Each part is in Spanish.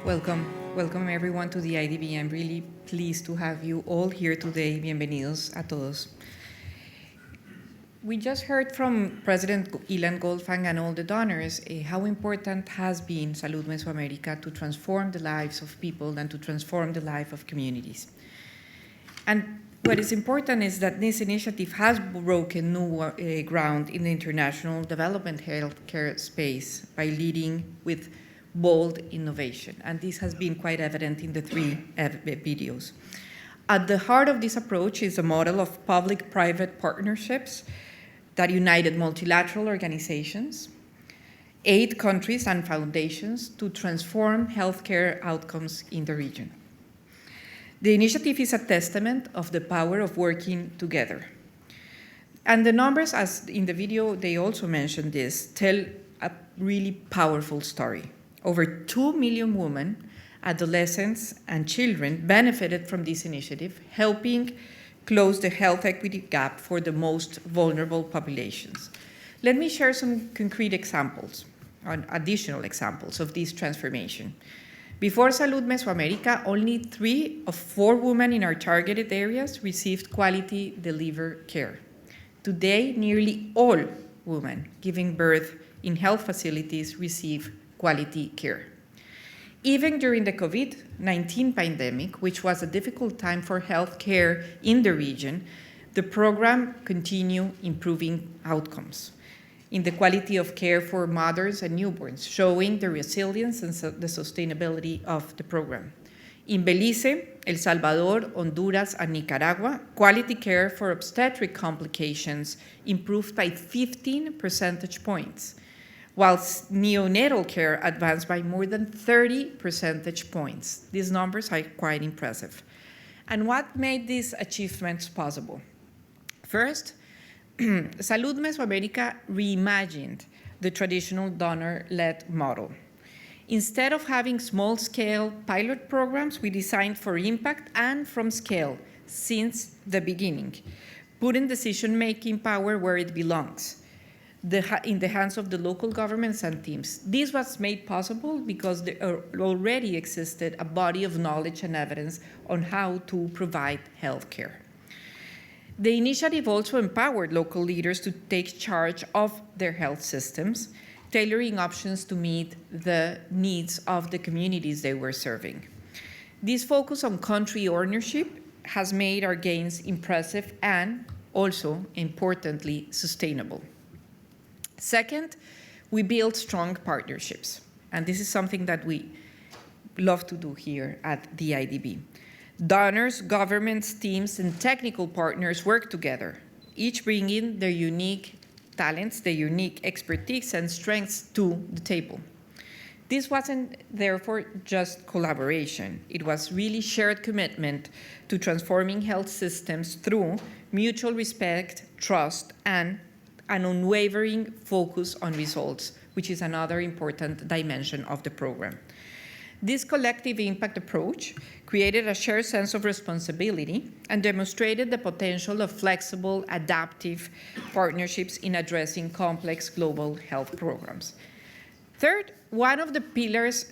Welcome everyone to the IDB. I'm really pleased to have you all here today. Bienvenidos a todos. We just heard from President Ilan Goldfang and all the donors how important has been Salud Mesoamerica to transform the lives of people and to transform the life of communities. And what is important is that this initiative has broken new ground in the international development healthcare space by leading with bold innovation, and this has been quite evident in the three videos. At the heart of this approach is a model of public-private partnerships that united multilateral organizations, 8 countries and foundations to transform healthcare outcomes in the region. The initiative is a testament of the power of working together. And the numbers, as in the video, they also mentioned this, tell a really powerful story. Over 2 million women, adolescents, and children benefited from this initiative, helping close the health equity gap for the most vulnerable populations. Let me share some concrete examples, additional examples of this transformation. Before Salud Mesoamerica, only 3 of 4 women in our targeted areas received quality delivered care. Today, nearly all women giving birth in health facilities receive quality care. Even during the COVID-19 pandemic, which was a difficult time for healthcare in the region, the program continued improving outcomes in the quality of care for mothers and newborns, showing the resilience and the sustainability of the program. In Belize, El Salvador, Honduras, and Nicaragua, quality care for obstetric complications improved by 15 percentage points, whilst neonatal care advanced by more than 30 percentage points. These numbers are quite impressive. And what made these achievements possible? First, Salud Mesoamerica reimagined the traditional donor-led model. Instead of having small-scale pilot programs, we designed for impact and from scale since the beginning, putting decision-making power where it belongs, in the hands of the local governments and teams. This was made possible because there already existed a body of knowledge and evidence on how to provide health care. The initiative also empowered local leaders to take charge of their health systems, tailoring options to meet the needs of the communities they were serving. This focus on country ownership has made our gains impressive and also, importantly, sustainable. Second, we build strong partnerships, and this is something that we love to do here at the IDB. Donors, governments, teams, and technical partners work together, each bringing their unique talents, their unique expertise and strengths to the table. This wasn't, therefore, just collaboration. It was really shared commitment to transforming health systems through mutual respect, trust, and an unwavering focus on results, which is another important dimension of the program. This collective impact approach created a shared sense of responsibility and demonstrated the potential of flexible, adaptive partnerships in addressing complex global health programs. Third, one of the pillars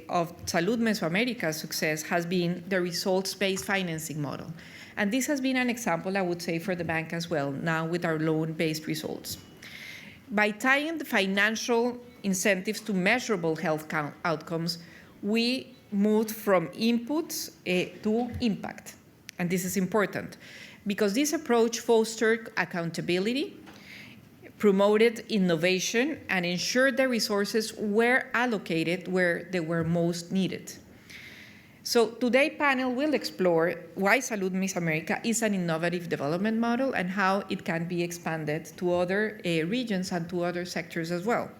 of Salud Mesoamerica's success has been the results-based financing model. And this has been an example, I would say, for the bank as well, now with our loan-based results. By tying the financial incentives to measurable health outcomes, we moved from inputs to impact. And this is important because this approach fostered accountability, promoted innovation, and ensured the resources were allocated where they were most needed. So today's panel will explore why Salud Mesoamerica is an innovative development model and how it can be expanded to other regions and to other sectors as well.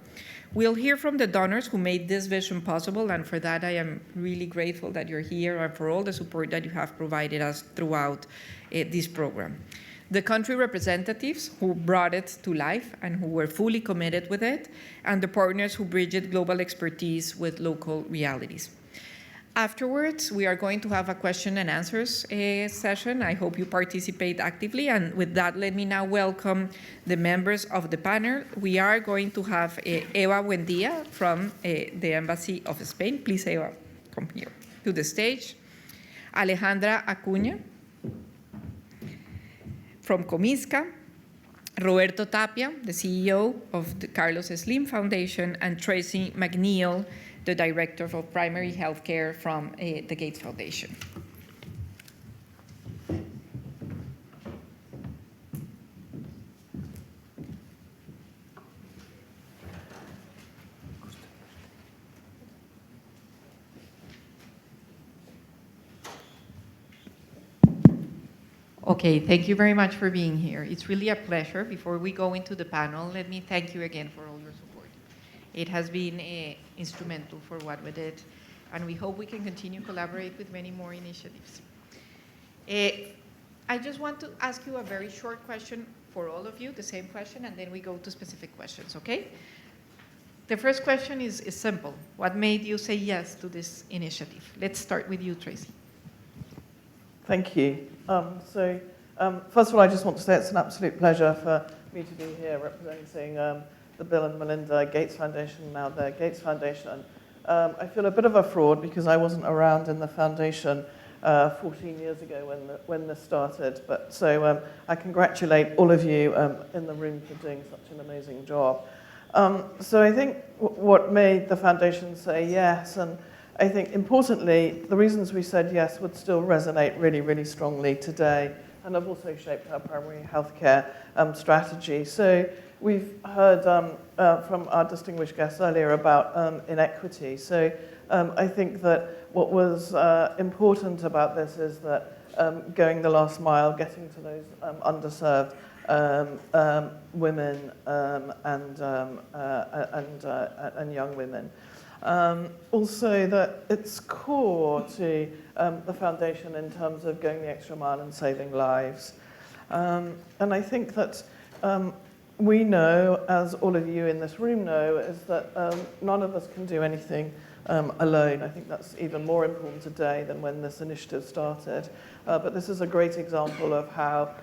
We'll hear from the donors who made this vision possible, and for that I am really grateful that you're here and for all the support that you have provided us throughout this program. The country representatives who brought it to life and who were fully committed with it, and the partners who bridged global expertise with local realities. Afterwards, we are going to have a question and answers session. I hope you participate actively. And with that, let me now welcome the members of the panel. We are going to have Eva Buendia from the Embassy of Spain. Please, Eva. come here to the stage. Alejandra Acuña from Comisca, Roberto Tapia, the CEO of the Carlos Slim Foundation, and Tracy McNeil, the Director of Primary Healthcare from the Gates Foundation. Okay, thank you very much for being here. It's really a pleasure. Before we go into the panel, let me thank you again for all your support. It has been instrumental for what we did, and we hope we can continue to collaborate with many more initiatives. I just want to ask you a very short question for all of you, the same question, and then we go to specific questions, okay? The first question is simple. What made you say yes to this initiative? Let's start with you, Tracy. Thank you. First of all, I just want to say it's an absolute pleasure for me to be here representing the Bill and Melinda Gates Foundation, now the Gates Foundation. I feel a bit of a fraud because I wasn't around in the foundation 14 years ago when this started. But so I congratulate all of you in the room for doing such an amazing job. So I think what made the foundation say yes, and I think importantly, the reasons we said yes would still resonate really, really strongly today, and have also shaped our primary healthcare strategy. So we've heard from our distinguished guests earlier about inequity. So I think that what was important about this is that going the last mile, getting to those underserved women and young women. Also that it's core to the foundation in terms of going the extra mile and saving lives. And I think that we know, as all of you in this room know, is that none of us can do anything alone. I think that's even more important today than when this initiative started. But this is a great example of how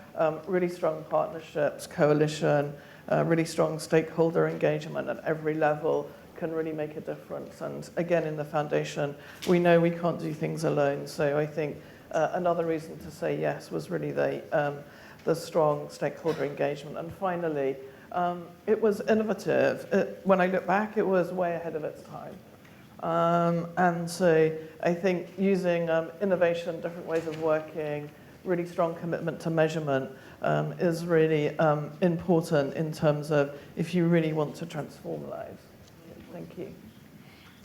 really strong partnerships, coalition, really strong stakeholder engagement at every level can really make a difference. And again, in the foundation, we know we can't do things alone. So I think another reason to say yes was really the strong stakeholder engagement. And finally, it was innovative. When I look back, it was way ahead of its time. And so I think using innovation, different ways of working, really strong commitment to measurement is really important in terms of if you really want to transform lives. Thank you.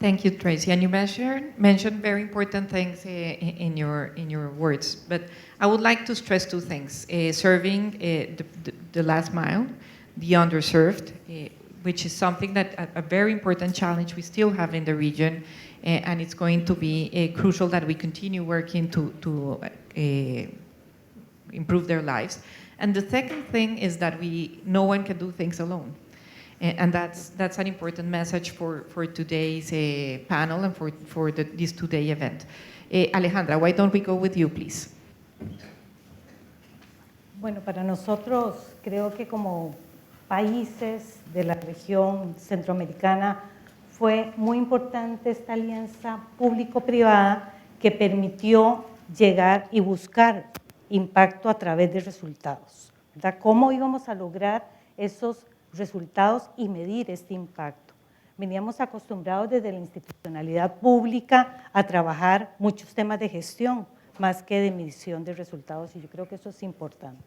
Thank you, Tracy. And you mentioned very important things in your words, but I would like to stress two things. Serving the last mile, the underserved, which is something that a very important challenge we still have in the region, and it's going to be crucial that we continue working to improve their lives. And the second thing is that no one can do things alone. And that's an important message for today's panel and for this today event. Alejandra, why don't we go with you, please? Bueno, para nosotros creo que como países de la región centroamericana fue muy importante esta alianza público-privada que permitió llegar y buscar impacto a través de resultados, ¿verdad? ¿Cómo íbamos a lograr esos resultados y medir este impacto? Veníamos acostumbrados desde la institucionalidad pública a trabajar muchos temas de gestión más que de medición de resultados, y yo creo que eso es importante.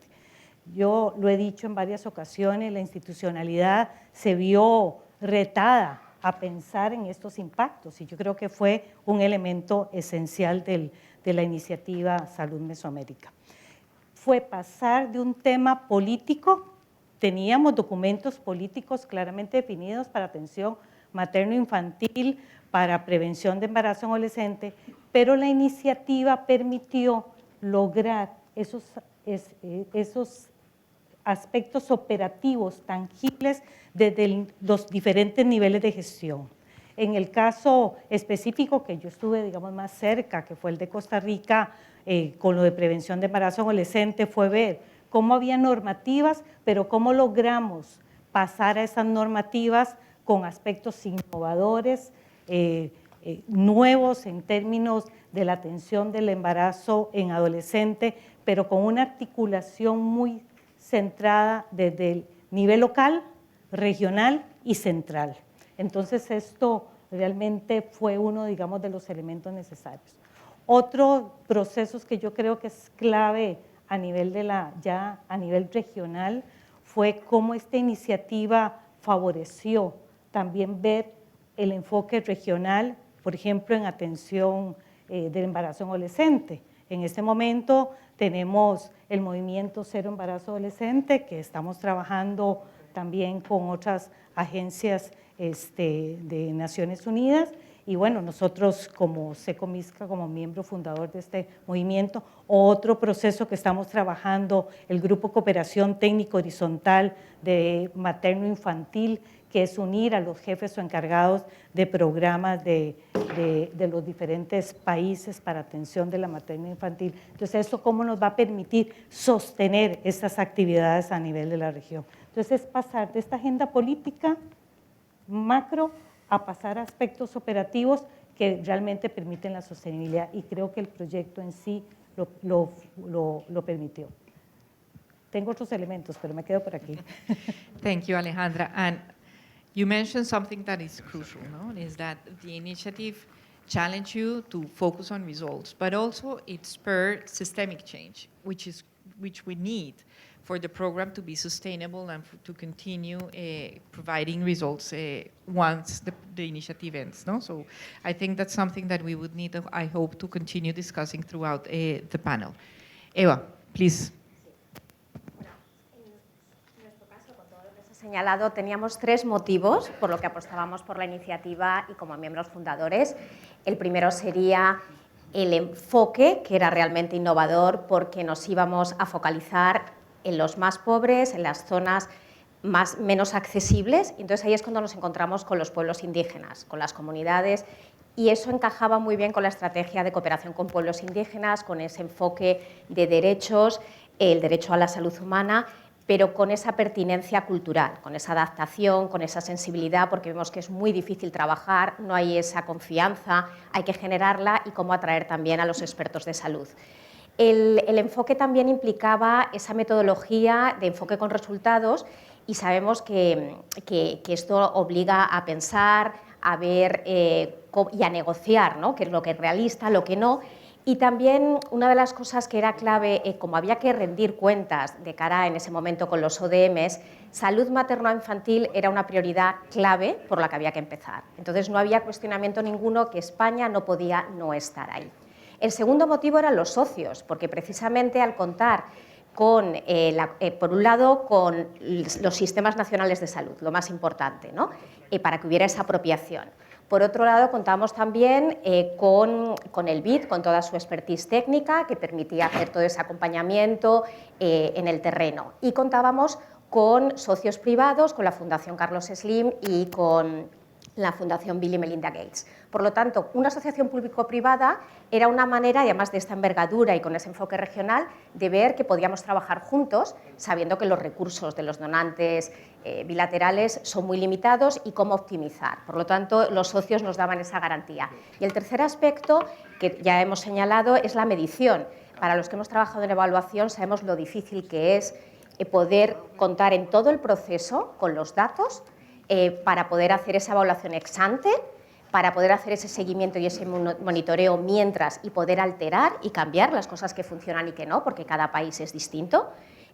Yo lo he dicho en varias ocasiones, la institucionalidad se vio retada a pensar en estos impactos, y yo creo que fue un elemento esencial de la iniciativa Salud Mesoamérica. Fue pasar de un tema político. Teníamos documentos políticos claramente definidos para atención materno-infantil, para prevención de embarazo adolescente, pero la iniciativa permitió lograr esos aspectos operativos tangibles desde los diferentes niveles de gestión. En el caso específico que yo estuve, digamos, más cerca, que fue el de Costa Rica, con lo de prevención de embarazo adolescente, fue ver cómo había normativas, pero cómo logramos pasar a esas normativas con aspectos innovadores, nuevos en términos de la atención del embarazo en adolescente, pero con una articulación muy centrada desde el nivel local, regional y central. Entonces esto realmente fue uno, digamos, de los elementos necesarios. Otros procesos que yo creo que es clave a nivel ya a nivel regional fue cómo esta iniciativa favoreció también ver el enfoque regional, por ejemplo, en atención del embarazo adolescente. En este momento tenemos el movimiento Cero Embarazo Adolescente, que estamos trabajando también con otras agencias de Naciones Unidas. Y bueno, nosotros como SECOMISCA, como miembro fundador de este movimiento, otro proceso que estamos trabajando, el Grupo Cooperación Técnico Horizontal de Materno-Infantil, que es unir a los jefes o encargados de programas de los diferentes países para atención de la materno-infantil. Entonces, ¿eso cómo nos va a permitir sostener estas actividades a nivel de la región? Entonces, es pasar de esta agenda política macro a pasar a aspectos operativos que realmente permiten la sostenibilidad, y creo que el proyecto en sí lo permitió. Tengo otros elementos, pero me quedo por aquí. Thank you, Alejandra. And you mentioned something that is crucial, no? Is that the initiative challenged you to focus on results, but also it spurred systemic change, which we need for the program to be sustainable and to continue providing results once the initiative ends. No? So I think that's something that we would need, I hope, to continue discussing throughout the panel. Eva, please. Señalado, teníamos 3 motivos por lo que apostábamos por la iniciativa y como miembros fundadores. El primero sería el enfoque, que era realmente innovador porque nos íbamos a focalizar en los más pobres, en las zonas menos accesibles. Entonces ahí es cuando nos encontramos con los pueblos indígenas, con las comunidades, y eso encajaba muy bien con la estrategia de cooperación con pueblos indígenas, con ese enfoque de derechos, el derecho a la salud humana, pero con esa pertinencia cultural, con esa adaptación, con esa sensibilidad, porque vemos que es muy difícil trabajar, no hay esa confianza, hay que generarla, y cómo atraer también a los expertos de salud. El enfoque también implicaba esa metodología de enfoque con resultados, y sabemos que esto obliga a pensar, a ver y a negociar, ¿no? Qué es lo que es realista, lo que no. Y también una de las cosas que era clave, como había que rendir cuentas de cara en ese momento con los ODMs, salud materno-infantil era una prioridad clave por la que había que empezar. Entonces no había cuestionamiento ninguno que España no podía no estar ahí. El segundo motivo eran los socios, porque precisamente al contar con, por un lado, con los sistemas nacionales de salud, lo más importante, ¿no? Para que hubiera esa apropiación. Por otro lado, contamos también con el BID, con toda su expertise técnica, que permitía hacer todo ese acompañamiento en el terreno. Y contábamos con socios privados, con la Fundación Carlos Slim y con la Fundación Bill y Melinda Gates. Por lo tanto, una asociación público-privada era una manera, y además de esta envergadura y con ese enfoque regional, de ver que podíamos trabajar juntos, sabiendo que los recursos de los donantes bilaterales son muy limitados y cómo optimizar. Por lo tanto, los socios nos daban esa garantía. Y el tercer aspecto, que ya hemos señalado, es la medición. Para los que hemos trabajado en evaluación sabemos lo difícil que es poder contar en todo el proceso con los datos para poder hacer esa evaluación ex ante, para poder hacer ese seguimiento y ese monitoreo mientras, y poder alterar y cambiar las cosas que funcionan y que no, porque cada país es distinto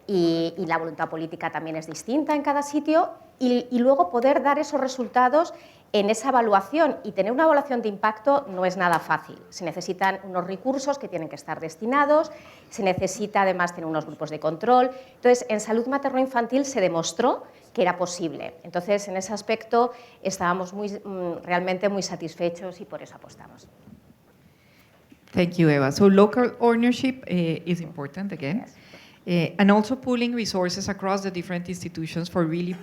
y la voluntad política también es distinta en cada sitio, y luego poder dar esos resultados en esa evaluación. Y tener una evaluación de impacto no es nada fácil. Se necesitan unos recursos que tienen que estar destinados, se necesita además tener unos grupos de control. Entonces, en salud materno-infantil se demostró que era posible. Entonces, en ese aspecto estábamos realmente muy satisfechos y por eso apostamos. Thank you, Eva. So local ownership is important again, and also pooling resources across the different institutions for really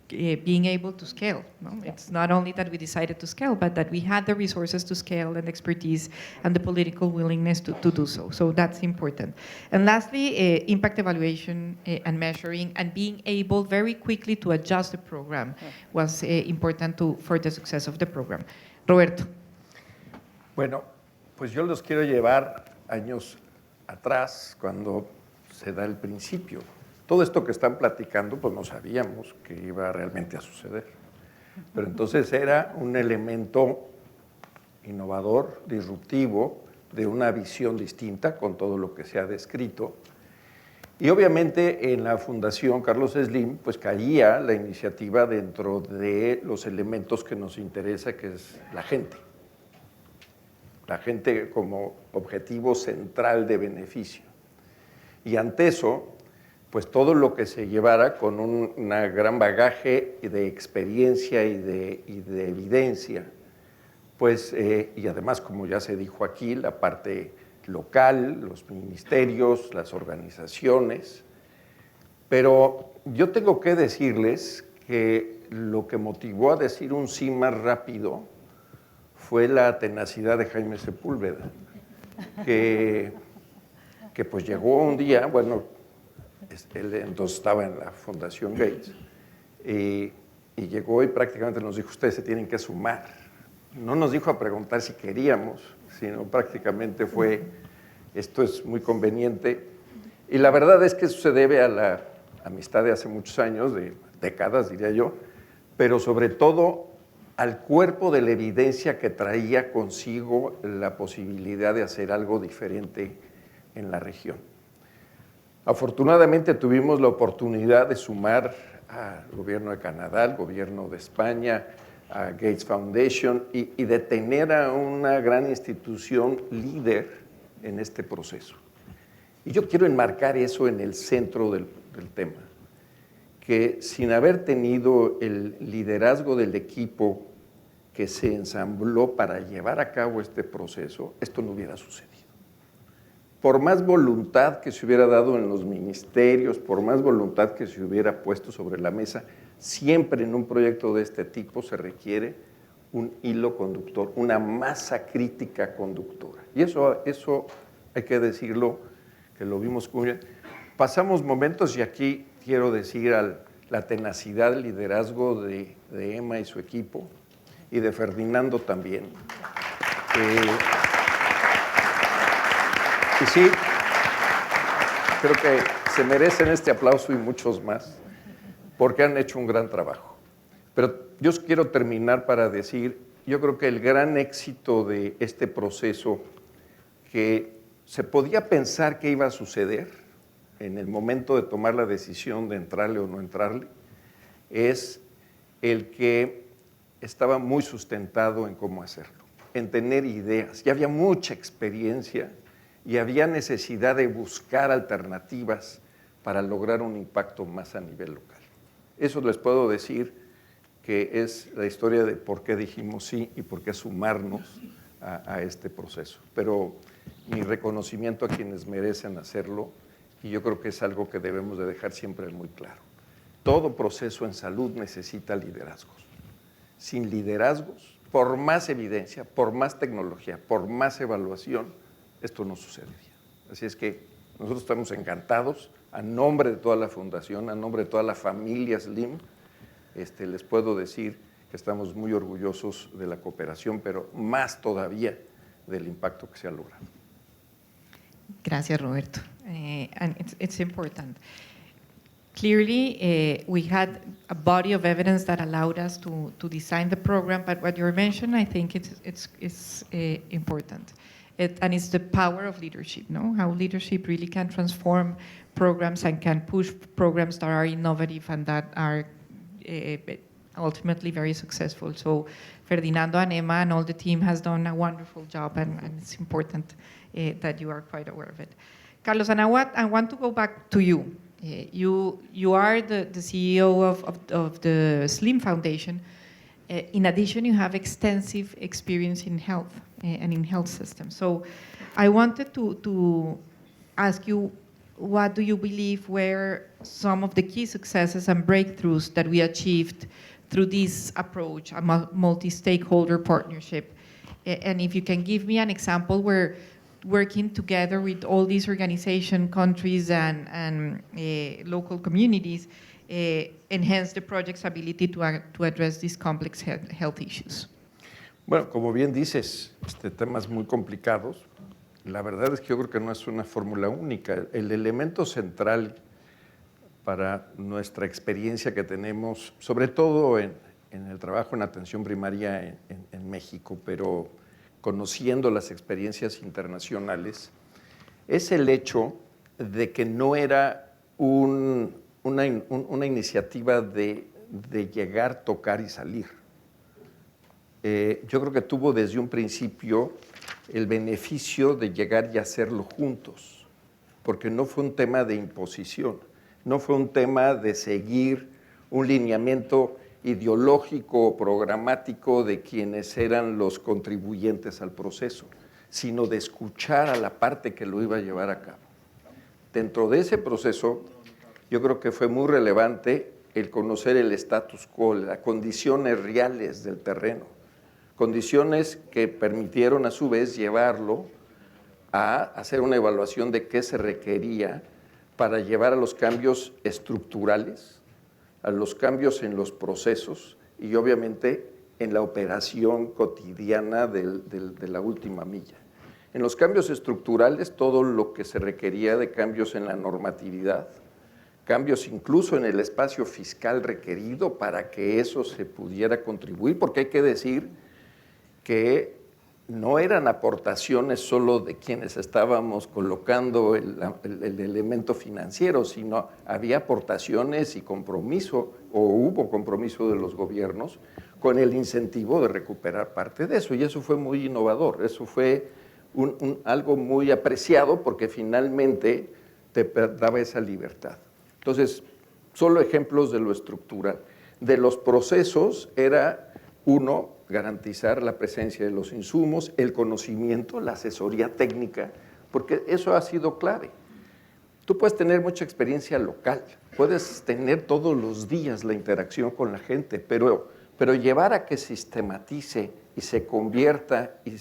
being able to scale. No? Yeah. It's not only that we decided to scale, but that we had the resources to scale and expertise and the political willingness to do so. So that's important. And lastly, impact evaluation and measuring, and being able very quickly to adjust the program was important for the success of the program. Roberto. Bueno, pues yo los quiero llevar años atrás, cuando se da el principio. Todo esto que están platicando, pues no sabíamos que iba realmente a suceder. Pero entonces era un elemento innovador, disruptivo, de una visión distinta con todo lo que se ha descrito. Y obviamente en la Fundación Carlos Slim, pues caía la iniciativa dentro de los elementos que nos interesa, que es la gente. La gente como objetivo central de beneficio. Y ante eso, pues todo lo que se llevara con un gran bagaje de experiencia y de evidencia, pues, y además, como ya se dijo aquí, la parte local, los ministerios, las organizaciones. Pero yo tengo que decirles que lo que motivó a decir un sí más rápido fue la tenacidad de Jaime Sepúlveda, que pues llegó un día, bueno, él entonces estaba en la Fundación Gates, y llegó y prácticamente nos dijo, ustedes se tienen que sumar. No nos dijo a preguntar si queríamos, sino prácticamente fue, esto es muy conveniente. Y la verdad es que eso se debe a la amistad de hace muchos años, de décadas diría yo, pero sobre todo al cuerpo de la evidencia que traía consigo la posibilidad de hacer algo diferente en la región. Afortunadamente tuvimos la oportunidad de sumar al gobierno de Canadá, al gobierno de España, a Gates Foundation y de tener a una gran institución líder en este proceso. Y yo quiero enmarcar eso en el centro del tema, que sin haber tenido el liderazgo del equipo que se ensambló para llevar a cabo este proceso, esto no hubiera sucedido. Por más voluntad que se hubiera dado en los ministerios, por más voluntad que se hubiera puesto sobre la mesa, siempre en un proyecto de este tipo se requiere un hilo conductor, una masa crítica conductora. Y eso hay que decirlo, que lo vimos muy bien. Pasamos momentos, y aquí quiero decir la tenacidad, el liderazgo de Emma y su equipo, y de Ferdinando también. Y sí, creo que se merecen este aplauso y muchos más, porque han hecho un gran trabajo. Pero yo quiero terminar para decir, yo creo que el gran éxito de este proceso, que se podía pensar que iba a suceder en el momento de tomar la decisión de entrarle o no entrarle, es el que estaba muy sustentado en cómo hacerlo, en tener ideas. Ya había mucha experiencia y había necesidad de buscar alternativas para lograr un impacto más a nivel local. Eso les puedo decir que es la historia de por qué dijimos sí y por qué sumarnos a este proceso. Pero mi reconocimiento a quienes merecen hacerlo, y yo creo que es algo que debemos de dejar siempre muy claro. Todo proceso en salud necesita liderazgos. Sin liderazgos, por más evidencia, por más tecnología, por más evaluación, esto no sucedería. Así es que nosotros estamos encantados, a nombre de toda la Fundación, a nombre de toda la familia Slim, les puedo decir que estamos muy orgullosos de la cooperación, pero más todavía del impacto que se ha logrado. Gracias, Roberto. And it's important. Clearly, we had a body of evidence that allowed us to design the program, but what you're mentioning, I think it's important. And it's the power of leadership, no? How leadership really can transform programs and can push programs that are innovative and that are ultimately very successful. So Ferdinando and Emma and all the team has done a wonderful job, and it's important that you are quite aware of it. Carlos, and I want to go back to you. You are the CEO of the Slim Foundation. In addition, you have extensive experience in health and in health systems. So I wanted to ask you, what do you believe were some of the key successes and breakthroughs that we achieved through this approach, a multi-stakeholder partnership? And if you can give me an example where working together with all these organizations, countries, and local communities enhance the project's ability to address these complex health issues. Bueno, como bien dices, temas muy complicados. La verdad es que yo creo que no es una fórmula única. El elemento central para nuestra experiencia que tenemos, sobre todo en el trabajo en atención primaria en México, pero conociendo las experiencias internacionales, es el hecho de que no era una iniciativa de llegar, tocar y salir. Yo creo que tuvo desde un principio el beneficio de llegar y hacerlo juntos, porque no fue un tema de imposición, no fue un tema de seguir un lineamiento ideológico o programático de quienes eran los contribuyentes al proceso, sino de escuchar a la parte que lo iba a llevar a cabo. Dentro de ese proceso, yo creo que fue muy relevante el conocer el status quo, las condiciones reales del terreno, condiciones que permitieron a su vez llevarlo a hacer una evaluación de qué se requería para llevar a los cambios estructurales, a los cambios en los procesos y obviamente en la operación cotidiana de la última milla. En los cambios estructurales, todo lo que se requería de cambios en la normatividad, cambios incluso en el espacio fiscal requerido para que eso se pudiera contribuir, porque hay que decir que no eran aportaciones solo de quienes estábamos colocando el elemento financiero, sino había aportaciones y compromiso, o hubo compromiso de los gobiernos con el incentivo de recuperar parte de eso, y eso fue muy innovador, eso fue algo muy apreciado porque finalmente te daba esa libertad. Entonces, solo ejemplos de lo estructural. De los procesos era, uno, garantizar la presencia de los insumos, el conocimiento, la asesoría técnica, porque eso ha sido clave. Tú puedes tener mucha experiencia local, puedes tener todos los días la interacción con la gente, pero llevar a que sistematice y se convierta y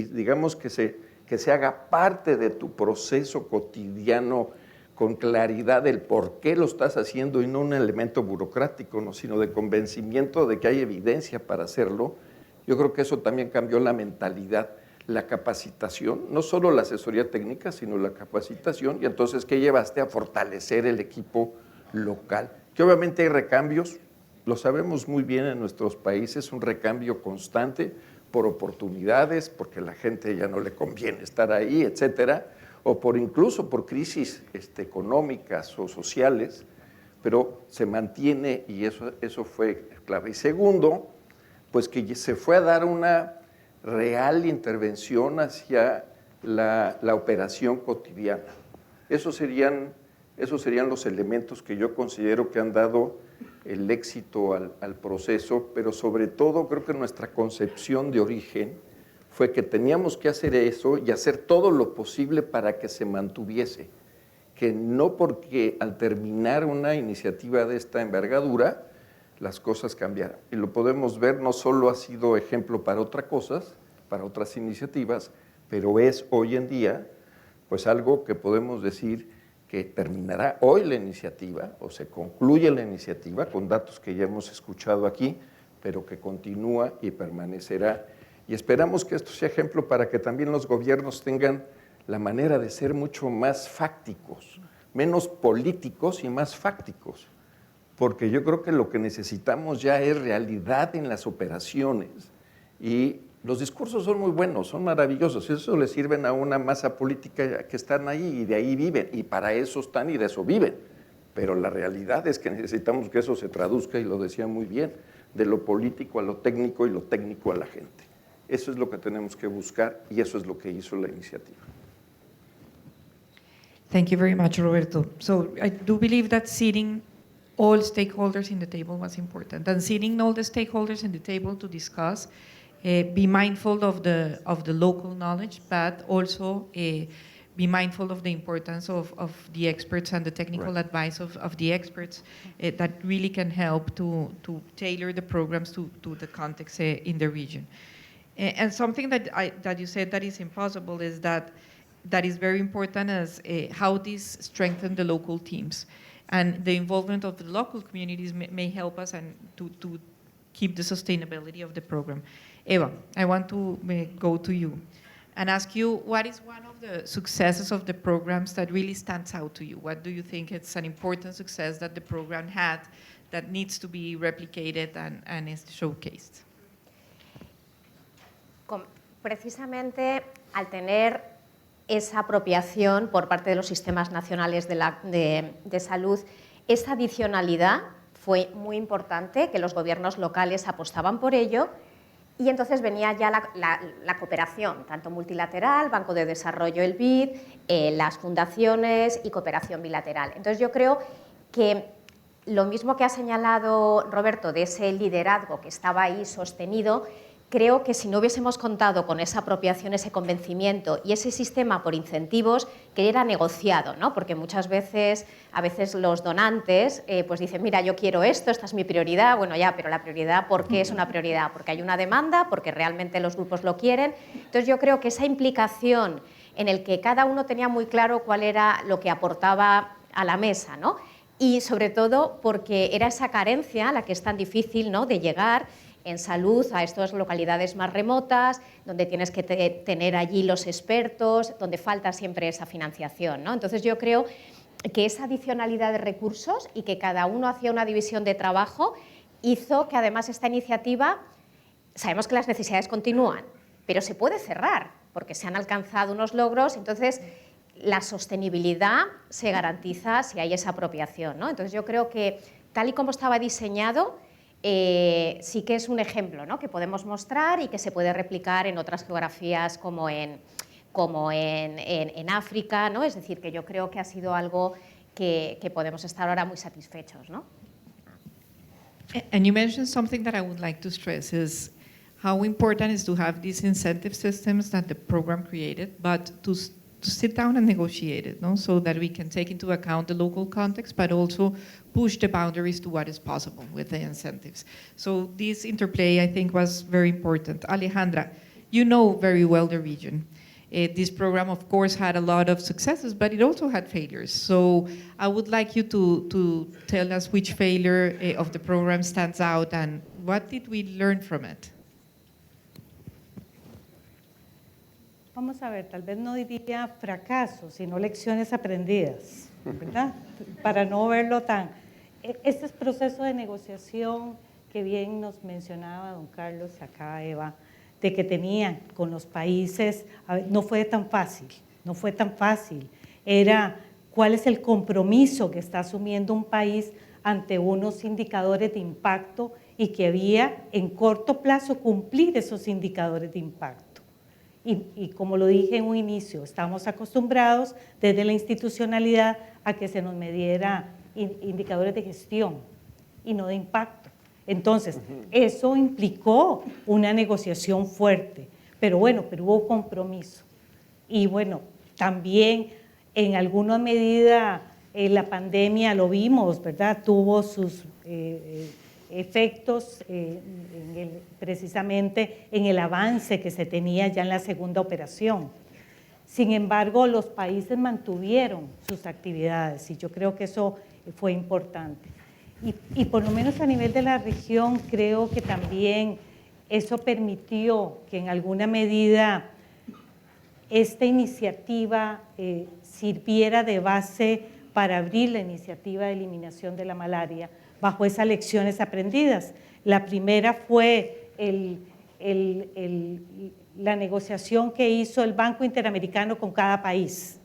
digamos que se haga parte de tu proceso cotidiano con claridad del por qué lo estás haciendo y no un elemento burocrático, ¿no? Sino de convencimiento de que hay evidencia para hacerlo. Yo creo que eso también cambió la mentalidad, la capacitación, no solo la asesoría técnica, sino la capacitación, y entonces, ¿qué llevaste a fortalecer el equipo local? Que obviamente hay recambios, lo sabemos muy bien en nuestros países, un recambio constante por oportunidades, porque a la gente ya no le conviene estar ahí, etcétera, o incluso por crisis económicas o sociales, pero se mantiene y eso fue clave. Y segundo, pues que se fue a dar una real intervención hacia la operación cotidiana. Esos serían los elementos que yo considero que han dado el éxito al proceso, pero sobre todo creo que nuestra concepción de origen fue que teníamos que hacer eso y hacer todo lo posible para que se mantuviese, que no porque al terminar una iniciativa de esta envergadura las cosas cambiaran. Y lo podemos ver, no solo ha sido ejemplo para otras cosas, para otras iniciativas, pero es hoy en día pues algo que podemos decir que terminará hoy la iniciativa o se concluye la iniciativa con datos que ya hemos escuchado aquí, pero que continúa y permanecerá. Y esperamos que esto sea ejemplo para que también los gobiernos tengan la manera de ser mucho más fácticos, menos políticos y más fácticos, porque yo creo que lo que necesitamos ya es realidad en las operaciones. Y los discursos son muy buenos, son maravillosos, eso le sirven a una masa política que están ahí y de ahí viven, y para eso están y de eso viven. Pero la realidad es que necesitamos que eso se traduzca, y lo decía muy bien, de lo político a lo técnico y lo técnico a la gente. Eso es lo que tenemos que buscar y eso es lo que hizo la iniciativa. Thank you very much, Roberto. So I do believe that seating all stakeholders in the table was important, and seating all the stakeholders in the table to discuss, be mindful of the local knowledge, but also be mindful of the importance of the experts and the technical advice of the experts that really can help to tailor the programs to the context in the region. And something that you said that is impossible is that is very important as how this strengthen the local teams. And the involvement of the local communities may help us and to keep the sustainability of the program. Eva, I want to go to you and ask you, what is one of the successes of the programs that really stands out to you? What do you think it's an important success that the program had that needs to be replicated and is showcased? Precisamente al tener esa apropiación por parte de los sistemas nacionales de salud, esa adicionalidad fue muy importante, que los gobiernos locales apostaban por ello, y entonces venía ya la cooperación, tanto multilateral, Banco de Desarrollo, el BID, las fundaciones y cooperación bilateral. Entonces yo creo que lo mismo que ha señalado Roberto de ese liderazgo que estaba ahí sostenido, creo que si no hubiésemos contado con esa apropiación, ese convencimiento y ese sistema por incentivos que era negociado, ¿no? Porque muchas veces, los donantes pues dicen, mira, yo quiero esto, esta es mi prioridad, bueno ya, pero la prioridad, ¿por qué es una prioridad? Porque hay una demanda, porque realmente los grupos lo quieren. Entonces yo creo que esa implicación en el que cada uno tenía muy claro cuál era lo que aportaba a la mesa, ¿no? Y sobre todo porque era esa carencia la que es tan difícil, ¿no?, de llegar en salud a estas localidades más remotas, donde tienes que tener allí los expertos, donde falta siempre esa financiación, ¿no? Entonces yo creo que esa adicionalidad de recursos y que cada uno hacía una división de trabajo hizo que además esta iniciativa, sabemos que las necesidades continúan, pero se puede cerrar porque se han alcanzado unos logros, entonces la sostenibilidad se garantiza si hay esa apropiación, ¿no? Entonces yo creo que tal y como estaba diseñado, sí que es un ejemplo, ¿no?, que podemos mostrar y que se puede replicar en otras geografías como en África, ¿no? Es decir, que yo creo que ha sido algo que podemos estar ahora muy satisfechos, ¿no? And you mentioned something that I would like to stress is how important it is to have these incentive systems that the program created, but to sit down and negotiate it, no? So that we can take into account the local context, but also push the boundaries to what is possible with the incentives. So this interplay, I think, was very important. Alejandra, you know very well the region. This program, of course, had a lot of successes, but it also had failures. So I would like you to tell us which failure of the program stands out and what did we learn from it? Vamos a ver, tal vez no diría fracasos, sino lecciones aprendidas, ¿verdad? Para no verlo tan... Este proceso de negociación que bien nos mencionaba don Carlos y acá Eva, de que tenían con los países, no fue tan fácil, Era cuál es el compromiso que está asumiendo un país ante unos indicadores de impacto y que había en corto plazo cumplir esos indicadores de impacto. Y como lo dije en un inicio, estamos acostumbrados desde la institucionalidad a que se nos mediera indicadores de gestión y no de impacto. Entonces, eso implicó una negociación fuerte, pero hubo compromiso. Y bueno, también en alguna medida la pandemia lo vimos, ¿verdad? Tuvo sus efectos precisamente en el avance que se tenía ya en la segunda operación. Sin embargo, los países mantuvieron sus actividades y yo creo que eso fue importante. Y por lo menos a nivel de la región, creo que también eso permitió que en alguna medida esta iniciativa sirviera de base para abrir la iniciativa de eliminación de la malaria bajo esas lecciones aprendidas. La primera fue la negociación que hizo el Banco Interamericano con cada país.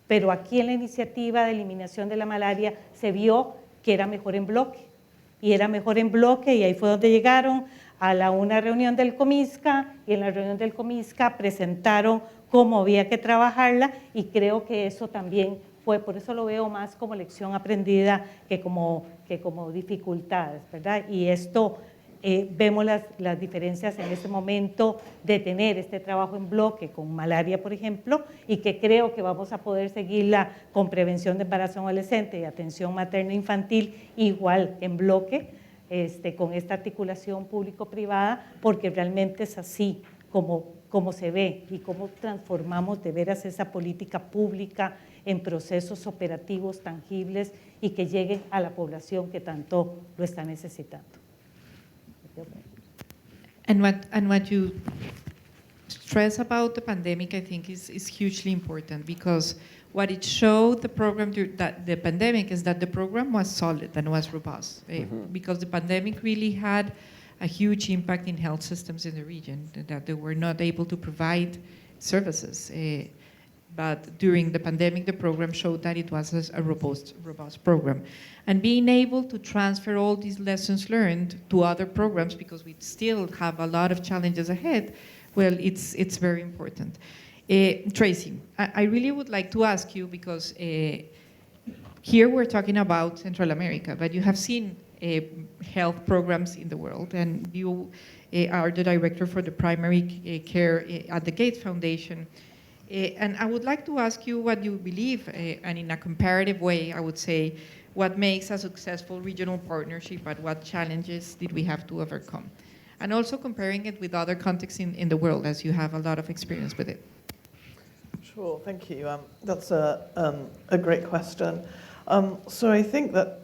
Pero aquí en la iniciativa de eliminación de la malaria se vio que era mejor en bloque. Y era mejor en bloque y ahí fue donde llegaron a una reunión del Comisca y en la reunión del Comisca presentaron cómo había que trabajarla y creo que eso también fue, por eso lo veo más como lección aprendida que como dificultades, ¿verdad? Y esto, vemos las diferencias en este momento de tener este trabajo en bloque con malaria, por ejemplo, y que creo que vamos a poder seguirla con prevención de embarazo adolescente y atención materno-infantil igual en bloque, con esta articulación público-privada, porque realmente es así como se ve y cómo transformamos de veras esa política pública en procesos operativos tangibles y que lleguen a la población que tanto lo está necesitando. And what you stress about the pandemic, I think, is hugely important, because what it showed the program that the pandemic is that the program was solid and was robust, because the pandemic really had a huge impact in health systems in the region, that they were not able to provide services. But during the pandemic, the program showed that it was a robust program. And being able to transfer all these lessons learned to other programs, because we still have a lot of challenges ahead, well, it's very important. Tracy, I really would like to ask you, because here we're talking about Central America, but you have seen health programs in the world, and you are the director for the primary care at the Gates Foundation. And I would like to ask you what you believe, and in a comparative way, I would say, what makes a successful regional partnership, and what challenges did we have to overcome? And also comparing it with other contexts in the world, as you have a lot of experience with it. Sure, thank you. That's a great question. So I think that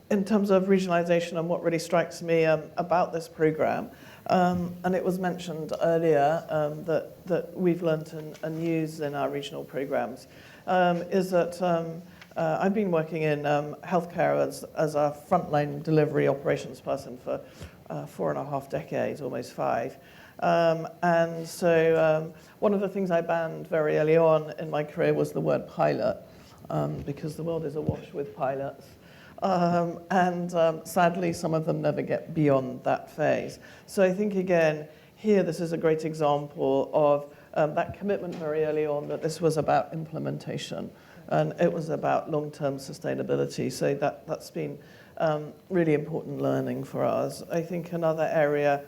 in terms of regionalization, and what really strikes me about this program, and it was mentioned earlier that we've learned and used in our regional programs, is that I've been working in healthcare as a frontline delivery operations person for 4.5 decades, almost 5. And so one of the things I banned very early on in my career was the word pilot, because the world is awash with pilots. And sadly, some of them never get beyond that phase. So I think, again, here this is a great example of that commitment very early on, that this was about implementation, and it was about long-term sustainability. So that's been really important learning for us. I think another area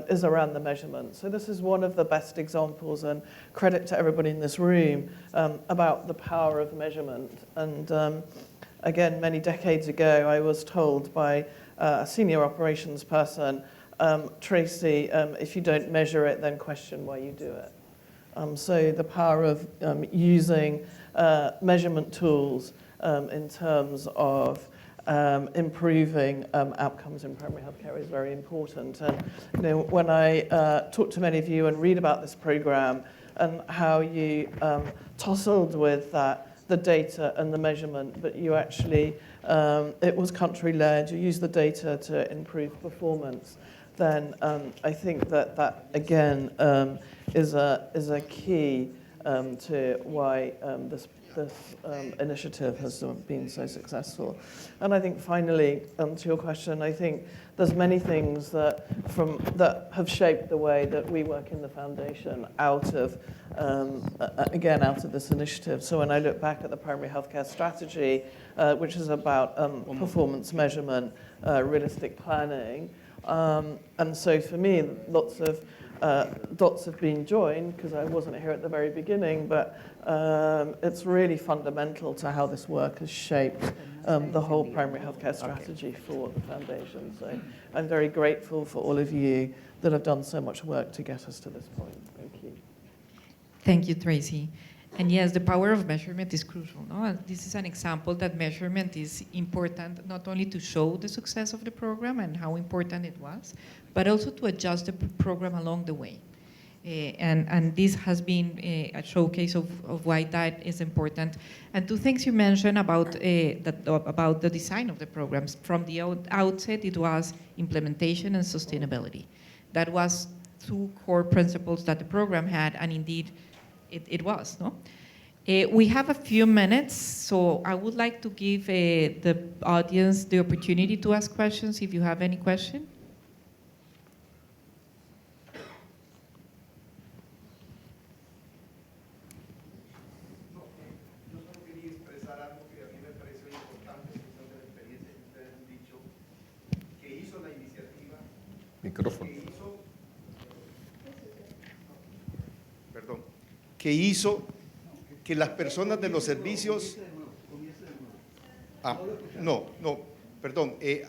is around the measurement. So this is one of the best examples, and credit to everybody in this room, about the power of measurement. And again, many decades ago, I was told by a senior operations person, Tracy, if you don't measure it, then question why you do it. So the power of using measurement tools in terms of improving outcomes in primary healthcare is very important. And you know, when I talk to many of you and read about this program and how you tussled with the data and the measurement, but you actually, it was country-led, you used the data to improve performance, then I think that again, is a key to why this initiative has been so successful. And I think finally, to your question, I think there's many things that have shaped the way that we work in the foundation out of this initiative. So when I look back at the primary healthcare strategy, which is about performance measurement, realistic planning, and so for me, lots of dots have been joined, because I wasn't here at the very beginning, but it's really fundamental to how this work has shaped the whole primary healthcare strategy for the foundation. So I'm very grateful for all of you that have done so much work to get us to this point. Thank you. Thank you, Tracy. And yes, the power of measurement is crucial. No? And this is an example that measurement is important, not only to show the success of the program and how important it was, but also to adjust the program along the way. And this has been a showcase of why that is important. And two things you mentioned about the design of the programs. From the outset, it was implementation and sustainability. That was two core principles that the program had, and indeed, it was, no? We have a few minutes, so I would like to give the audience the opportunity to ask questions if you have any question. Yo solo quería expresar algo que a mí me pareció importante, de la experiencia que ustedes han dicho, que hizo la iniciativa. Micrófono. Que hizo que las personas de los servicios...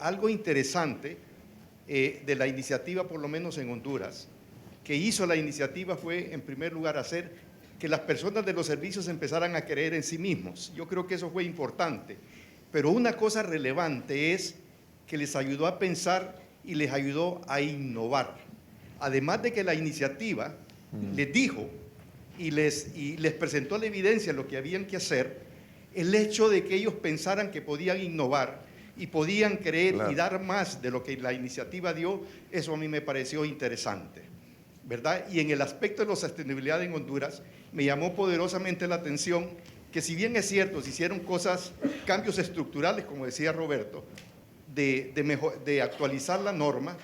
algo interesante de la iniciativa, por lo menos en Honduras, que hizo la iniciativa fue, en primer lugar, hacer que las personas de los servicios empezaran a creer en sí mismos. Yo creo que eso fue importante. Pero una cosa relevante es que les ayudó a pensar y les ayudó a innovar. Además de que la iniciativa les dijo y les presentó la evidencia de lo que habían que hacer, el hecho de que ellos pensaran que podían innovar y podían creer y dar más de lo que la iniciativa dio, eso a mí me pareció interesante, ¿verdad? Y en el aspecto de la sostenibilidad en Honduras, me llamó poderosamente la atención que, si bien es cierto, se hicieron cambios estructurales, como decía Roberto, de actualizar la norma,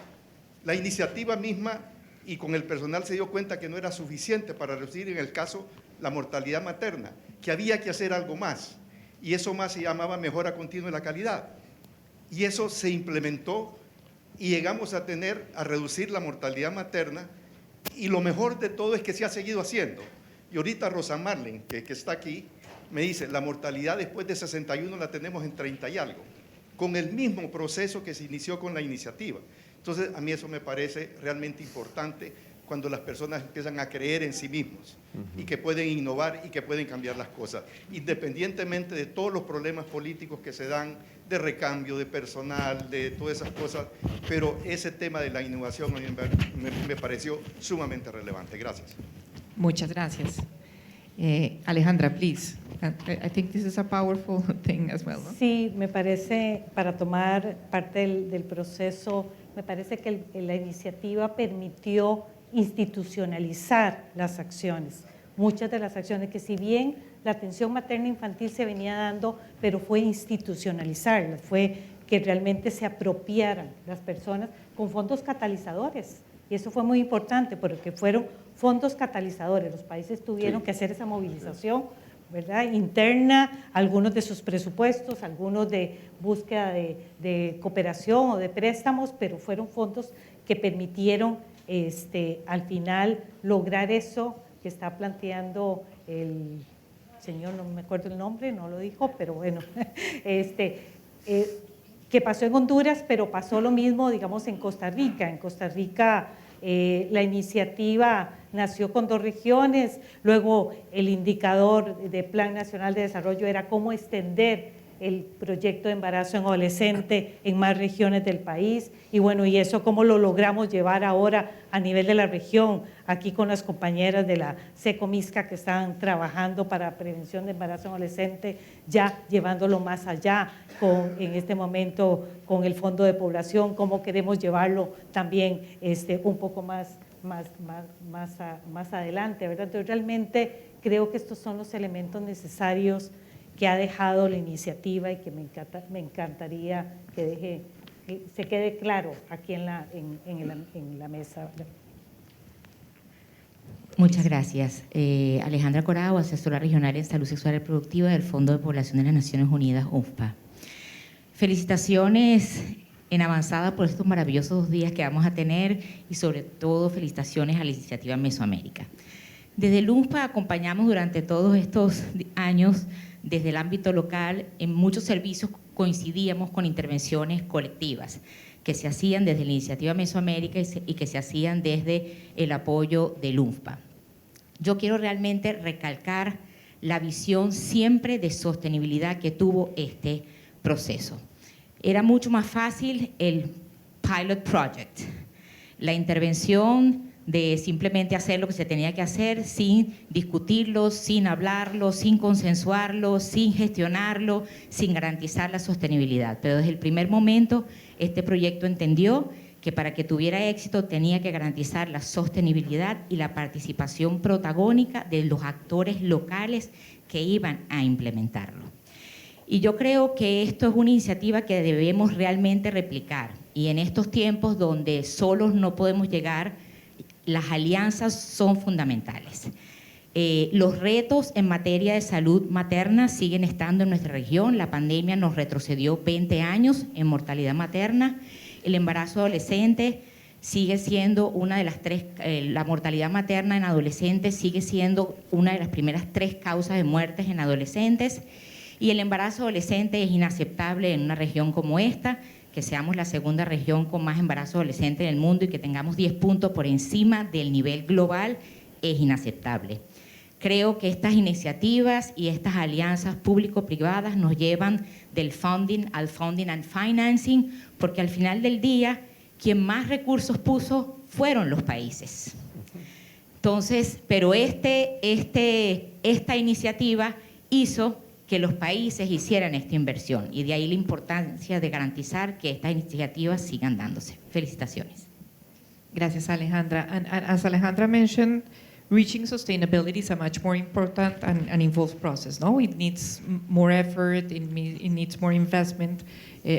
la iniciativa misma y con el personal se dio cuenta que no era suficiente para reducir, en el caso, la mortalidad materna, que había que hacer algo más, y eso más se llamaba mejora continua de la calidad. Y eso se implementó y llegamos a reducir la mortalidad materna, y lo mejor de todo es que se ha seguido haciendo. Y ahorita Rosa Marlene, que está aquí, me dice, la mortalidad después de 61 la tenemos en 30 y algo, con el mismo proceso que se inició con la iniciativa. Entonces, a mí eso me parece realmente importante cuando las personas empiezan a creer en sí mismos y que pueden innovar y que pueden cambiar las cosas, independientemente de todos los problemas políticos que se dan, de recambio, de personal, de todas esas cosas, pero ese tema de la innovación a mí me pareció sumamente relevante. Gracias. Muchas gracias. Alejandra, please. I think this is a powerful thing as well, ¿no? Sí, me parece, para tomar parte del proceso, me parece que la iniciativa permitió institucionalizar las acciones. Muchas de las acciones que, si bien la atención materna infantil se venía dando, pero fue institucionalizarlas, fue que realmente se apropiaran las personas con fondos catalizadores. Y eso fue muy importante porque fueron fondos catalizadores. Los países tuvieron que hacer esa movilización, ¿verdad?, interna, algunos de sus presupuestos, algunos de búsqueda de cooperación o de préstamos, pero fueron fondos que permitieron al final lograr eso que está planteando el señor, no me acuerdo el nombre, no lo dijo, pero bueno, que pasó en Honduras, pero pasó lo mismo, digamos, en Costa Rica. En Costa Rica la iniciativa nació con 2 regiones, luego el indicador de Plan Nacional de Desarrollo era cómo extender el proyecto de embarazo en adolescente en más regiones del país, y bueno, y eso cómo lo logramos llevar ahora a nivel de la región, aquí con las compañeras de la SECOMISCA que están trabajando para prevención de embarazo en adolescente, ya llevándolo más allá, en este momento con el Fondo de Población, cómo queremos llevarlo también un poco más adelante, ¿verdad? Entonces realmente creo que estos son los elementos necesarios que ha dejado la iniciativa y que me encantaría que se quede claro aquí en la mesa. Muchas gracias. Alejandra Corao, asesora regional en salud sexual y reproductiva del Fondo de Población de las Naciones Unidas, UNFPA. Felicitaciones en avanzada por estos maravillosos 2 días que vamos a tener y sobre todo felicitaciones a la iniciativa Mesoamérica. Desde el UNFPA acompañamos durante todos estos años desde el ámbito local. En muchos servicios coincidíamos con intervenciones colectivas que se hacían desde la iniciativa Mesoamérica y que se hacían desde el apoyo del UNFPA. Yo quiero realmente recalcar la visión siempre de sostenibilidad que tuvo este proceso. Era mucho más fácil el pilot project, la intervención de simplemente hacer lo que se tenía que hacer sin discutirlo, sin hablarlo, sin consensuarlo, sin gestionarlo, sin garantizar la sostenibilidad. Pero desde el primer momento este proyecto entendió que para que tuviera éxito tenía que garantizar la sostenibilidad y la participación protagónica de los actores locales que iban a implementarlo. Y yo creo que esto es una iniciativa que debemos realmente replicar. Y en estos tiempos donde solos no podemos llegar, las alianzas son fundamentales. Los retos en materia de salud materna siguen estando en nuestra región. La pandemia nos retrocedió 20 años en mortalidad materna. El embarazo adolescente sigue siendo una de las 3, la mortalidad materna en adolescentes sigue siendo una de las primeras 3 causas de muertes en adolescentes. Y el embarazo adolescente es inaceptable en una región como esta, que seamos la segunda región con más embarazo adolescente en el mundo y que tengamos 10 puntos por encima del nivel global, es inaceptable. Creo que estas iniciativas y estas alianzas público-privadas nos llevan del funding al funding and financing, porque al final del día quien más recursos puso fueron los países. Entonces, pero esta iniciativa hizo que los países hicieran esta inversión y de ahí la importancia de garantizar que estas iniciativas sigan dándose. Felicitaciones. Gracias, Alejandra. And as Alejandra mentioned, reaching sustainability is a much more important and involved process. No, it needs more effort. It needs more investment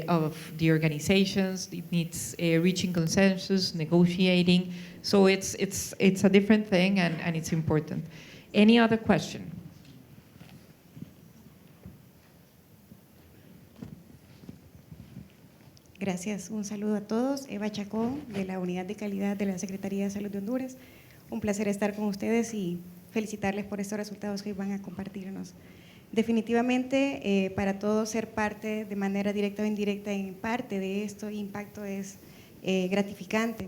of the organizations. It needs reaching consensus, negotiating. So it's a different thing, and it's important. Any other question? Gracias. Un saludo a todos. Eva Chacón, de la Unidad de Calidad de la Secretaría de Salud de Honduras. Un placer estar con ustedes y felicitarles por estos resultados que hoy van a compartirnos. Definitivamente, para todos ser parte de manera directa o indirecta en parte de esto impacto es gratificante.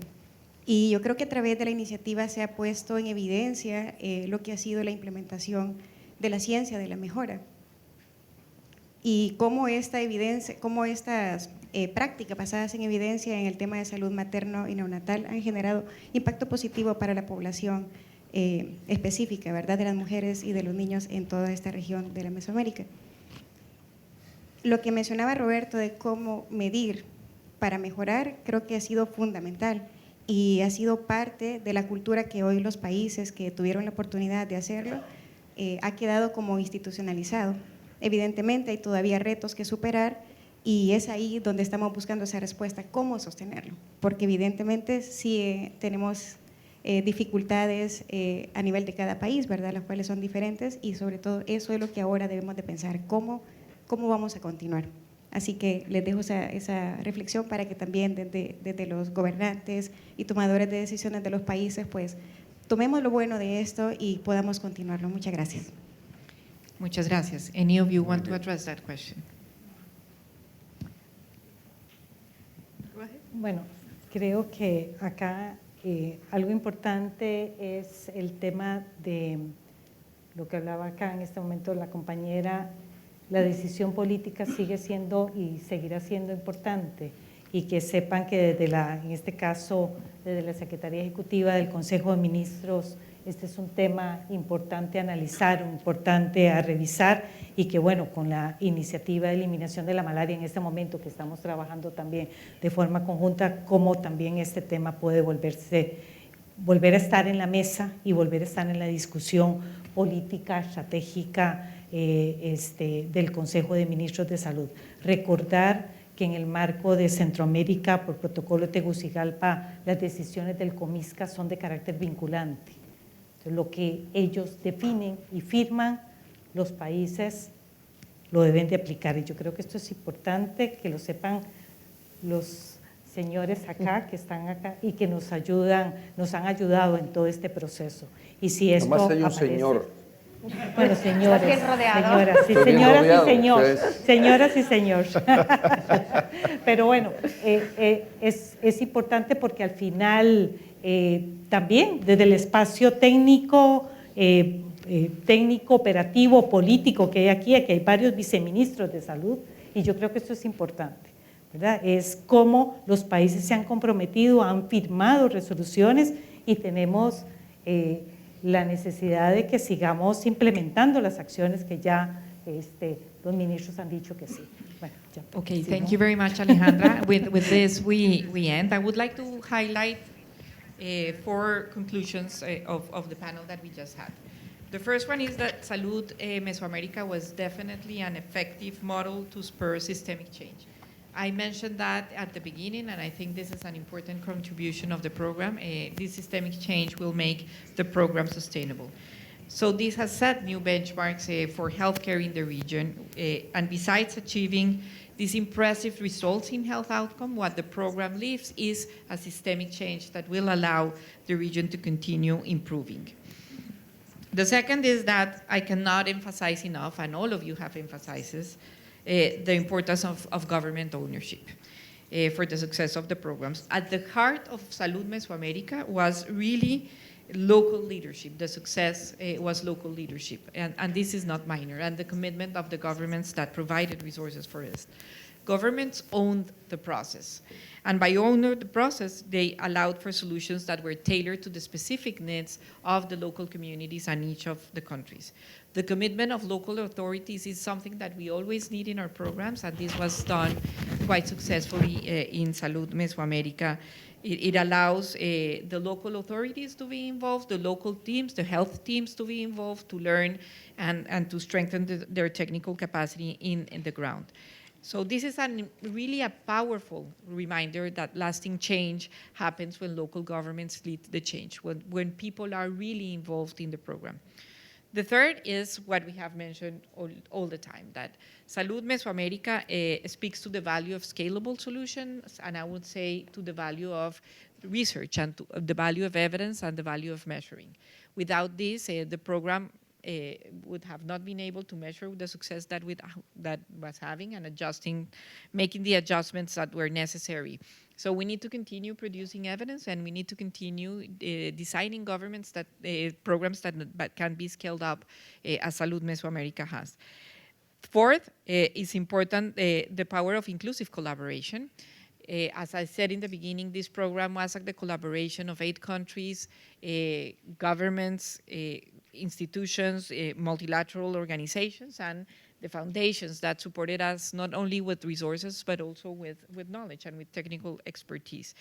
Y yo creo que a través de la iniciativa se ha puesto en evidencia lo que ha sido la implementación de la ciencia de la mejora. Y cómo esta evidencia, cómo estas prácticas basadas en evidencia en el tema de salud materno y neonatal han generado impacto positivo para la población específica, ¿verdad?, de las mujeres y de los niños en toda esta región de la Mesoamérica. Lo que mencionaba Roberto de cómo medir para mejorar, creo que ha sido fundamental y ha sido parte de la cultura que hoy los países que tuvieron la oportunidad de hacerlo ha quedado como institucionalizado. Evidentemente hay todavía retos que superar y es ahí donde estamos buscando esa respuesta, cómo sostenerlo, porque evidentemente sí tenemos dificultades a nivel de cada país, ¿verdad?, las cuales son diferentes y sobre todo eso es lo que ahora debemos de pensar, cómo vamos a continuar. Así que les dejo esa reflexión para que también desde los gobernantes y tomadores de decisiones de los países pues tomemos lo bueno de esto y podamos continuarlo. Muchas gracias. Muchas gracias. Any of you want to address that question? Go ahead. Bueno, creo que acá algo importante es el tema de lo que hablaba acá en este momento la compañera. La decisión política sigue siendo y seguirá siendo importante y que sepan que en este caso, desde la Secretaría Ejecutiva del Consejo de Ministros, este es un tema importante a analizar, importante a revisar y que bueno, con la iniciativa de eliminación de la malaria en este momento que estamos trabajando también de forma conjunta, cómo también este tema puede volver a estar en la mesa y volver a estar en la discusión política, estratégica del Consejo de Ministros de Salud. Recordar que en el marco de Centroamérica, por protocolo Tegucigalpa, las decisiones del COMISCA son de carácter vinculante. Entonces, lo que ellos definen y firman, los países lo deben de aplicar. Y yo creo que esto es importante que lo sepan los señores acá, que están acá y que nos han ayudado en todo este proceso. Y si esto Nomás hay un aparece, señor. Bueno, señores, bien rodeado. señoras, sí, Estoy bien señoras rodeado, y señores, ustedes. señoras y señores. Pero bueno, es importante porque al final también desde el espacio técnico, operativo, político que hay aquí hay varios viceministros de salud y yo creo que esto es importante, ¿verdad? Es cómo los países se han comprometido, han firmado resoluciones y tenemos la necesidad de que sigamos implementando las acciones que ya los ministros han dicho que sí. Bueno, ya. Okay, Sí, thank ¿no? you very much, Alejandra. With this, we end. I would like to highlight 4 conclusions of the panel that we just had. The first one is that Salud Mesoamerica was definitely an effective model to spur systemic change. I mentioned that at the beginning, and I think this is an important contribution of the program. This systemic change will make the program sustainable. So this has set new benchmarks for healthcare in the region. And besides achieving these impressive results in health outcome, what the program leaves is a systemic change that will allow the region to continue improving. The second is that I cannot emphasize enough, and all of you have emphasized the importance of government ownership for the success of the programs. At the heart of Salud Mesoamerica was really local leadership. The success was local leadership, and this is not minor, and the commitment of the governments that provided resources for it. governments owned the process. And by owning the process, they allowed for solutions that were tailored to the specific needs of the local communities and each of the countries. The commitment of local authorities is something that we always need in our programs, and this was done quite successfully in Salud Mesoamérica. It allows the local authorities to be involved, the local teams, the health teams to be involved, to learn and to strengthen their technical capacity in the ground. So this is really a powerful reminder that lasting change happens when local governments lead the change, when people are really involved in the program. The third is what we have mentioned all the time, that Salud Mesoamérica speaks to the value of scalable solutions, and I would say to the value of research and to the value of evidence and the value of measuring. Without this, the program would have not been able to measure the success that was having and making the adjustments that were necessary. So we need to continue producing evidence, and we need to continue designing programs that can be scaled up as Salud Mesoamérica has. Fourth, is important the power of inclusive collaboration. As I said in the beginning, this program was the collaboration of 8 countries, governments, institutions, multilateral organizations, and the foundations that supported us not only with resources, but also with knowledge and with technical expertise.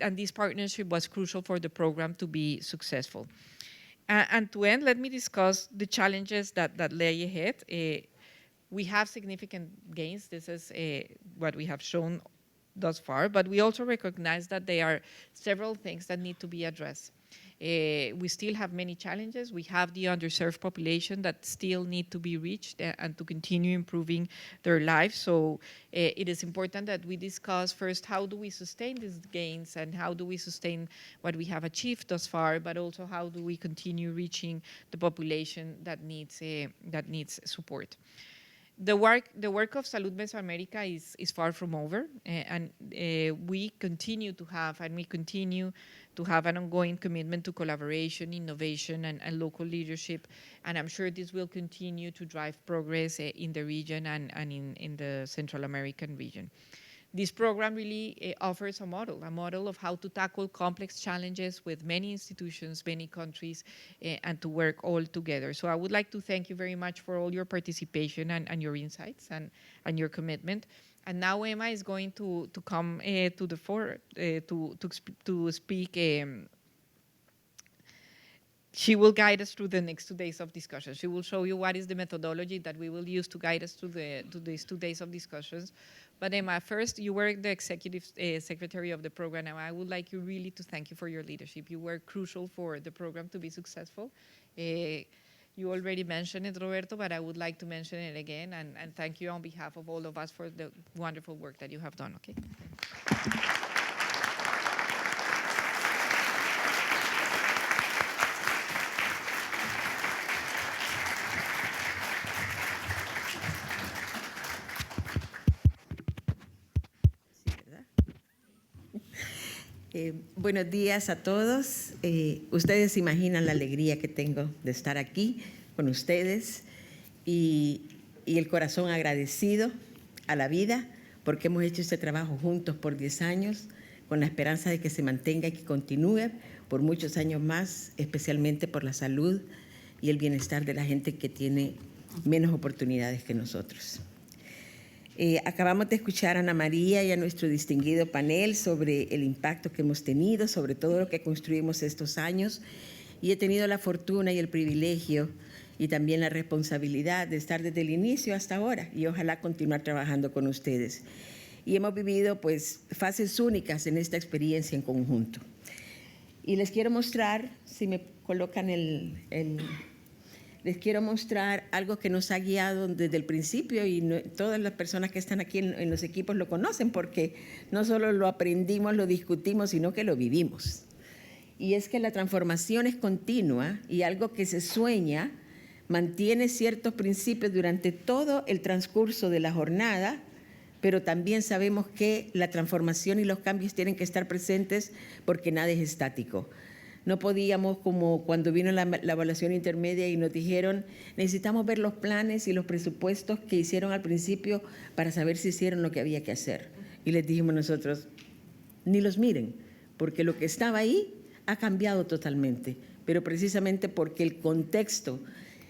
And this partnership was crucial for the program to be successful. And to end, let me discuss the challenges that lay ahead. We have significant gains. This is what we have shown thus far, but we also recognize that there are several things that need to be addressed. We still have many challenges. We have the underserved population that still need to be reached and to continue improving their lives. So it is important that we discuss first how do we sustain these gains and how do we sustain what we have achieved thus far, but also how do we continue reaching the population that needs support. The work of Salud Mesoamérica is far from over, and we continue to have an ongoing commitment to collaboration, innovation, and local leadership, and I'm sure this will continue to drive progress in the region and in the Central American region. This program really offers a model of how to tackle complex challenges with many institutions, many countries, and to work all together. So I would like to thank you very much for all your participation and your insights and your commitment. And now Emma is going to come to the fore to speak. She will guide us through the next 2 days of discussion. She will show you what is the methodology that we will use to guide us through these 2 days of discussions. But Emma, first, you were the executive secretary of the program, and I would like you really to thank you for your leadership. You were crucial for the program to be successful. You already mentioned it, Roberto, but I would like to mention it again, and thank you on behalf of all of us for the wonderful work that you have done, okay? Buenos días a todos. Ustedes se imaginan la alegría que tengo de estar aquí con ustedes y el corazón agradecido a la vida porque hemos hecho este trabajo juntos por 10 años con la esperanza de que se mantenga y que continúe por muchos años más, especialmente por la salud y el bienestar de la gente que tiene menos oportunidades que nosotros. Acabamos de escuchar a Ana María y a nuestro distinguido panel sobre el impacto que hemos tenido, sobre todo lo que construimos estos años, y he tenido la fortuna y el privilegio y también la responsabilidad de estar desde el inicio hasta ahora y ojalá continuar trabajando con ustedes. Y hemos vivido pues fases únicas en esta experiencia en conjunto. Y les quiero mostrar, si me colocan les quiero mostrar algo que nos ha guiado desde el principio y todas las personas que están aquí en los equipos lo conocen porque no solo lo aprendimos, lo discutimos, sino que lo vivimos. Y es que la transformación es continua y algo que se sueña mantiene ciertos principios durante todo el transcurso de la jornada, pero también sabemos que la transformación y los cambios tienen que estar presentes porque nada es estático. No podíamos, como cuando vino la evaluación intermedia y nos dijeron, necesitamos ver los planes y los presupuestos que hicieron al principio para saber si hicieron lo que había que hacer. Y les dijimos nosotros, ni los miren, porque lo que estaba ahí ha cambiado totalmente, pero precisamente porque el contexto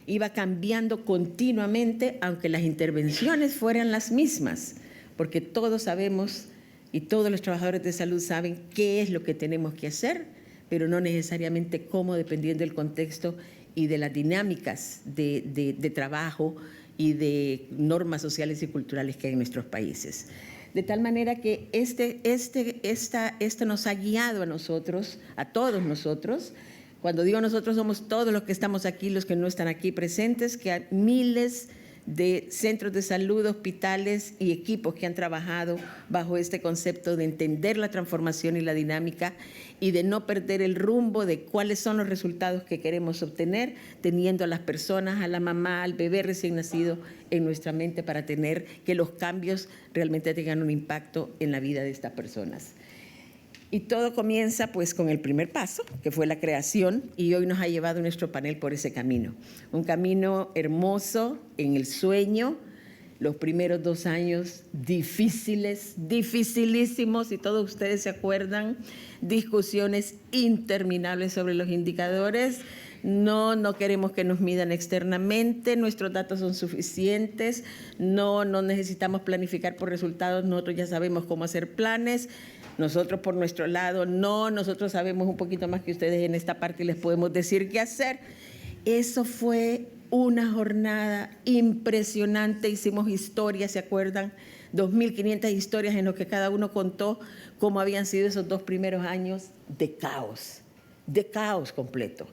iba cambiando continuamente, aunque las intervenciones fueran las mismas, porque todos sabemos y todos los trabajadores de salud saben qué es lo que tenemos que hacer, pero no necesariamente cómo, dependiendo del contexto y de las dinámicas de trabajo y de normas sociales y culturales que hay en nuestros países. De tal manera que esto nos ha guiado a nosotros, a todos nosotros. Cuando digo nosotros, somos todos los que estamos aquí, los que no están aquí presentes, que hay miles de centros de salud, hospitales y equipos que han trabajado bajo este concepto de entender la transformación y la dinámica y de no perder el rumbo de cuáles son los resultados que queremos obtener, teniendo a las personas, a la mamá, al bebé recién nacido en nuestra mente para tener que los cambios realmente tengan un impacto en la vida de estas personas. Y todo comienza pues con el primer paso, que fue la creación, y hoy nos ha llevado nuestro panel por ese camino. Un camino hermoso, en el sueño, los primeros 2 años difíciles, dificilísimos, y todos ustedes se acuerdan, discusiones interminables sobre los indicadores. No queremos que nos midan externamente, nuestros datos son suficientes, no necesitamos planificar por resultados, nosotros ya sabemos cómo hacer planes. Nosotros por nuestro lado, nosotros sabemos un poquito más que ustedes en esta parte y les podemos decir qué hacer. Eso fue una jornada impresionante, hicimos historias, ¿se acuerdan? 2.500 historias en las que cada uno contó cómo habían sido esos 2 primeros años de caos completo.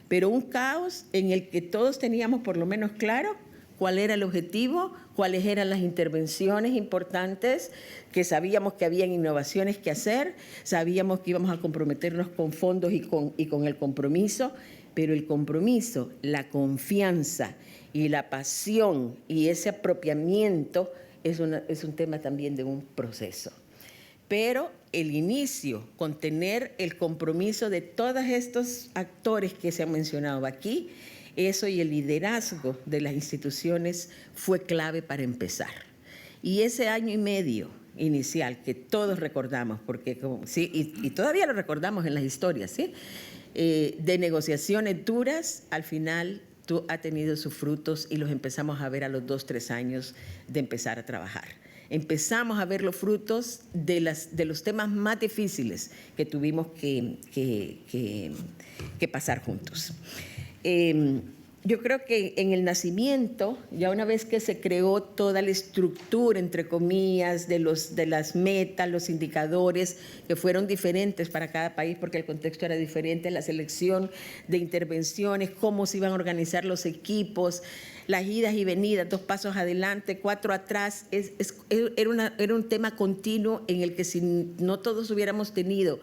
Pero un caos en el que todos teníamos por lo menos claro cuál era el objetivo, cuáles eran las intervenciones importantes, que sabíamos que habían innovaciones que hacer, sabíamos que íbamos a comprometernos con fondos y con el compromiso, pero el compromiso, la confianza y la pasión y ese apropiamiento es un tema también de un proceso. Pero el inicio, con tener el compromiso de todos estos actores que se han mencionado aquí, eso y el liderazgo de las instituciones fue clave para empezar. Y ese año y medio inicial que todos recordamos, porque sí, y todavía lo recordamos en las historias, ¿sí? De negociaciones duras, al final ha tenido sus frutos y los empezamos a ver a los 2, 3 años de empezar a trabajar. Empezamos a ver los frutos de los temas más difíciles que tuvimos que pasar juntos. Yo creo que en el nacimiento, ya una vez que se creó toda la estructura, entre comillas, de las metas, los indicadores, que fueron diferentes para cada país porque el contexto era diferente, la selección de intervenciones, cómo se iban a organizar los equipos, las idas y venidas, 2 pasos adelante, 4 atrás, era un tema continuo en el que si no todos hubiéramos tenido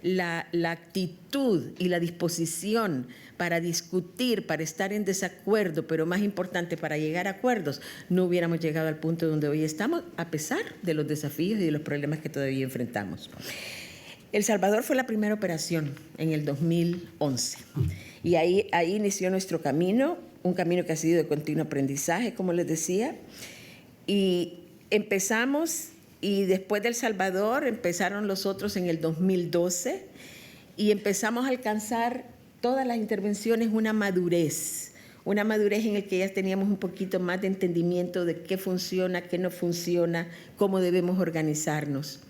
la actitud y la disposición para discutir, para estar en desacuerdo, pero más importante, para llegar a acuerdos, no hubiéramos llegado al punto donde hoy estamos, a pesar de los desafíos y de los problemas que todavía enfrentamos. El Salvador fue la primera operación en el 2011 y ahí inició nuestro camino, un camino que ha sido de continuo aprendizaje, como les decía, y empezamos. Y después del Salvador empezaron los otros en el 2012 y empezamos a alcanzar todas las intervenciones una madurez en la que ya teníamos un poquito más de entendimiento de qué funciona, qué no funciona, cómo debemos organizarnos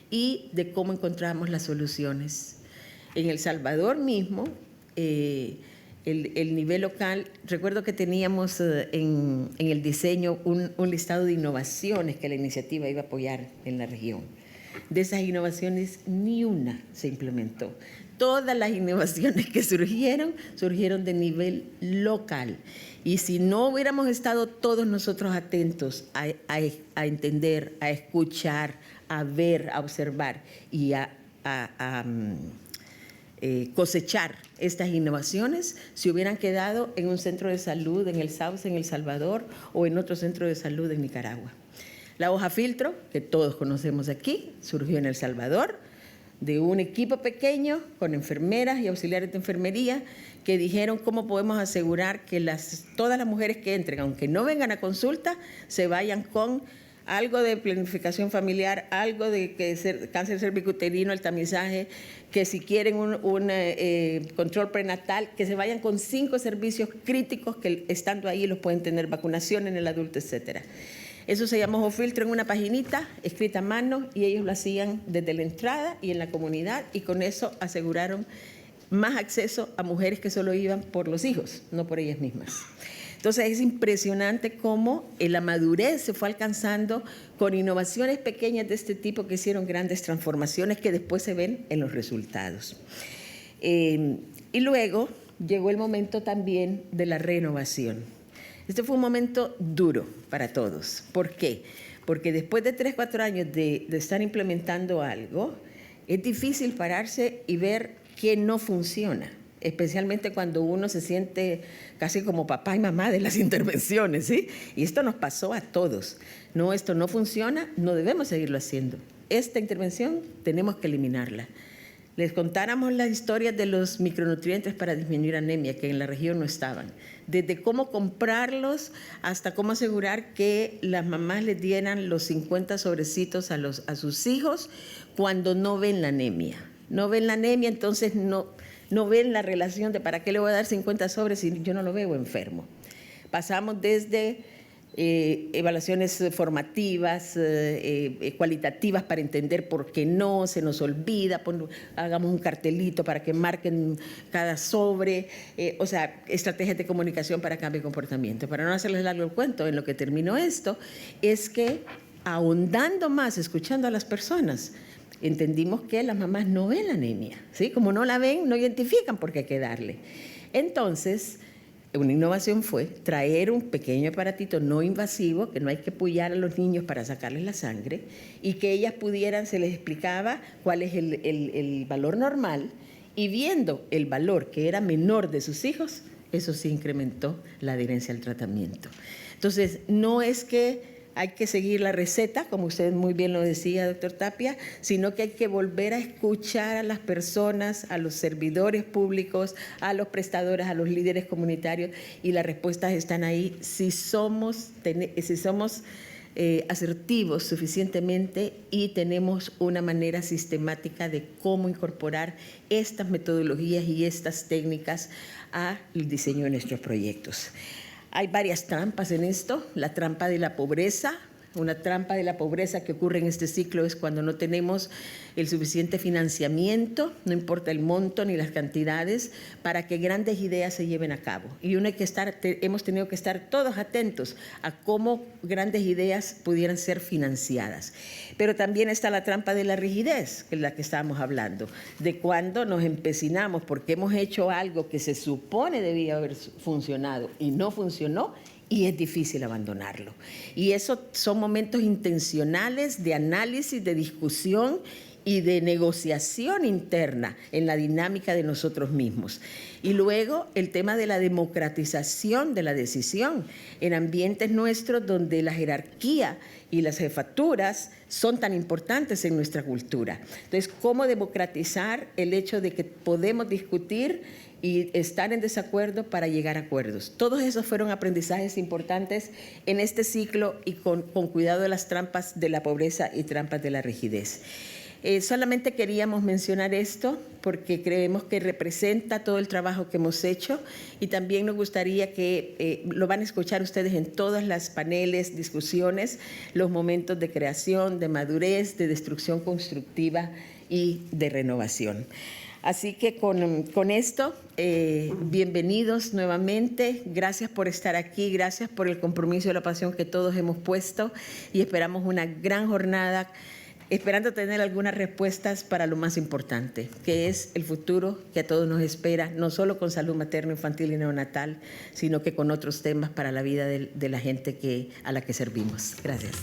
y de cómo encontramos las soluciones. En El Salvador mismo, el nivel local, recuerdo que teníamos en el diseño un listado de innovaciones que la iniciativa iba a apoyar en la región. De esas innovaciones, ni una se implementó. Todas las innovaciones que surgieron de nivel local. Y si no hubiéramos estado todos nosotros atentos a entender, a escuchar, a ver, a observar y a cosechar estas innovaciones, se hubieran quedado en un centro de salud en el Sauce, en El Salvador, o en otro centro de salud en Nicaragua. La hoja filtro, que todos conocemos aquí, surgió en El Salvador, de un equipo pequeño con enfermeras y auxiliares de enfermería que dijeron cómo podemos asegurar que todas las mujeres que entren, aunque no vengan a consulta, se vayan con algo de planificación familiar, algo de cáncer cervicuterino, el tamizaje, que si quieren un control prenatal, que se vayan con 5 servicios críticos que estando ahí los pueden tener, vacunación en el adulto, etcétera. Eso se llamó Filtro en una paginita escrita a mano y ellos lo hacían desde la entrada y en la comunidad y con eso aseguraron más acceso a mujeres que solo iban por los hijos, no por ellas mismas. Entonces es impresionante cómo la madurez se fue alcanzando con innovaciones pequeñas de este tipo que hicieron grandes transformaciones que después se ven en los resultados. Y luego llegó el momento también de la renovación. Este fue un momento duro para todos. ¿Por qué? Porque después de 3, 4 años de estar implementando algo, es difícil pararse y ver que no funciona, especialmente cuando uno se siente casi como papá y mamá de las intervenciones, ¿sí? Y esto nos pasó a todos. No, esto no funciona, no debemos seguirlo haciendo. Esta intervención tenemos que eliminarla. Les contáramos las historias de los micronutrientes para disminuir anemia, que en la región no estaban. Desde cómo comprarlos hasta cómo asegurar que las mamás les dieran los 50 sobrecitos a sus hijos cuando no ven la anemia. No ven la anemia, entonces no ven la relación de para qué le voy a dar 50 sobres si yo no lo veo enfermo. Pasamos desde evaluaciones formativas, cualitativas para entender por qué no, se nos olvida, hagamos un cartelito para que marquen cada sobre, o sea, estrategias de comunicación para cambio de comportamiento. Para no hacerles largo el cuento, en lo que terminó esto, es que ahondando más, escuchando a las personas, entendimos que las mamás no ven la anemia, ¿sí? Como no la ven, no identifican por qué hay que darle. Entonces, una innovación fue traer un pequeño aparatito no invasivo, que no hay que pullar a los niños para sacarles la sangre, y que ellas pudieran, se les explicaba cuál es el valor normal, y viendo el valor que era menor de sus hijos, eso sí incrementó la adherencia al tratamiento. Entonces, no es que hay que seguir la receta, como usted muy bien lo decía, doctor Tapia, sino que hay que volver a escuchar a las personas, a los servidores públicos, a los prestadores, a los líderes comunitarios, y las respuestas están ahí si somos asertivos suficientemente y tenemos una manera sistemática de cómo incorporar estas metodologías y estas técnicas al diseño de nuestros proyectos. Hay varias trampas en esto. La trampa de la pobreza. Una trampa de la pobreza que ocurre en este ciclo es cuando no tenemos el suficiente financiamiento, no importa el monto ni las cantidades, para que grandes ideas se lleven a cabo. Y hemos tenido que estar todos atentos a cómo grandes ideas pudieran ser financiadas. Pero también está la trampa de la rigidez, que es la que estábamos hablando, de cuando nos empecinamos porque hemos hecho algo que se supone debía haber funcionado y no funcionó, y es difícil abandonarlo. Y esos son momentos intencionales de análisis, de discusión y de negociación interna en la dinámica de nosotros mismos. Y luego el tema de la democratización de la decisión en ambientes nuestros donde la jerarquía y las jefaturas son tan importantes en nuestra cultura. Entonces, ¿cómo democratizar el hecho de que podemos discutir y estar en desacuerdo para llegar a acuerdos? Todos esos fueron aprendizajes importantes en este ciclo y con cuidado de las trampas de la pobreza y trampas de la rigidez. Solamente queríamos mencionar esto porque creemos que representa todo el trabajo que hemos hecho y también nos gustaría que lo van a escuchar ustedes en todas las paneles, discusiones, los momentos de creación, de madurez, de destrucción constructiva y de renovación. Así que con esto, bienvenidos nuevamente, gracias por estar aquí, gracias por el compromiso y la pasión que todos hemos puesto y esperamos una gran jornada, esperando tener algunas respuestas para lo más importante, que es el futuro que a todos nos espera, no solo con salud materno, infantil y neonatal, sino que con otros temas para la vida de la gente a la que servimos. Gracias.